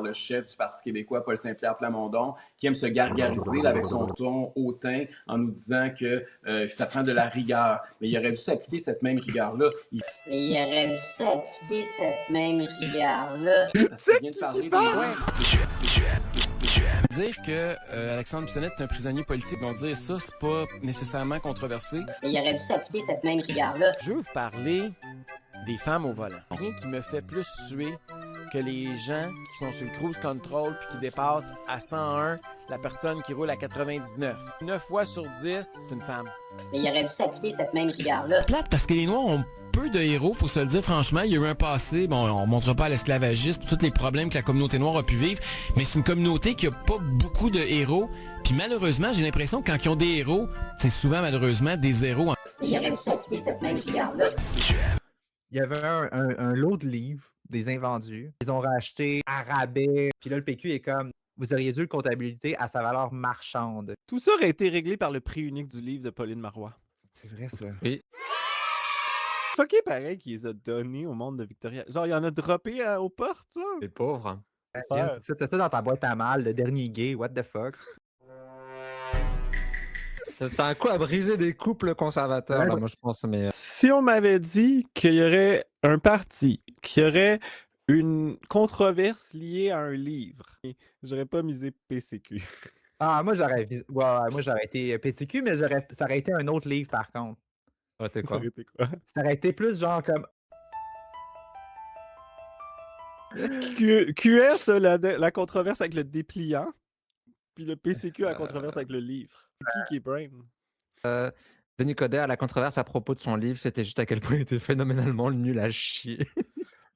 le chef du Parti québécois, Paul Saint-Pierre Plamondon, qui aime se gargariser là, avec son ton hautain en nous disant que ça prend de la rigueur. Mais il aurait dû s'appliquer cette même rigueur-là. Mais il aurait dû s'appliquer cette même rigueur-là. Parce qu'il vient de parler Dire que Alexandre Bissonnette est un prisonnier politique, donc dire ça, c'est pas nécessairement controversé. Mais il aurait dû s'appliquer cette même rigueur-là. Je veux vous parler des femmes au volant. Rien qui me fait plus suer que les gens qui sont sur le cruise control puis qui dépassent à 101 la personne qui roule à 99. 9 fois sur 10, c'est une femme. Mais il aurait dû s'appliquer cette même rigueur-là. Plate parce que les Noirs ont peu de héros, faut se le dire franchement. Il y a eu un passé, bon, on ne montre pas à l'esclavagisme, tous les problèmes que la communauté noire a pu vivre, mais c'est une communauté qui a pas beaucoup de héros. Puis malheureusement, j'ai l'impression que quand ils ont des héros, c'est souvent malheureusement des zéros. Mais il aurait dû s'appliquer cette même rigueur-là. Il y avait un lot de livres, des invendus. Ils ont racheté à rabais. Puis là, le PQ est comme, vous auriez dû le comptabiliser à sa valeur marchande. Tout ça aurait été réglé par le prix unique du livre de Pauline Marois. C'est vrai, ça. Oui. Fucké pareil qu'il les a donnés au monde de Victoria. Genre, il en a droppé aux portes, ça? Les pauvres. T'as ça dans ta boîte à mal, le dernier gay, what the fuck? C'est un coup à briser des couples conservateurs, Ouais, là, ouais. moi je pense. Mais Si on m'avait dit qu'il y aurait un parti, qu'il y aurait une controverse liée à un livre, j'aurais pas misé PCQ. Ah, moi j'aurais été PCQ, mais ça aurait été un autre livre par contre. t'es Ça quoi? aurait été quoi? Ça aurait été plus genre comme. QS, la controverse avec le dépliant, puis le PCQ, la controverse avec le livre. Qui est Brain? Denis Coderre, la controverse à propos de son livre, c'était juste à quel point il était phénoménalement nul à chier.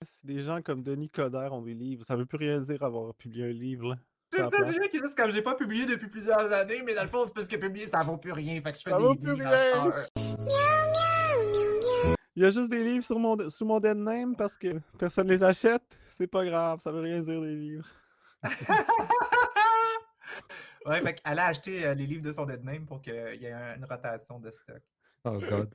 Si des gens comme Denis Coderre ont des livres, ça veut plus rien dire avoir publié un livre, là. C'est Ça ça, place. déjà qui est juste comme j'ai pas publié depuis plusieurs années, mais dans le fond, c'est parce que publier, ça vaut plus rien. Fait que je fais Ça des vaut plus livres à rien. cette heure. Il y a juste des livres sous mon dead name parce que personne les achète. C'est pas grave, ça veut rien dire des livres. Ouais, fait qu'elle a acheté les livres de son dead name pour qu'il y ait une rotation de stock. Oh god.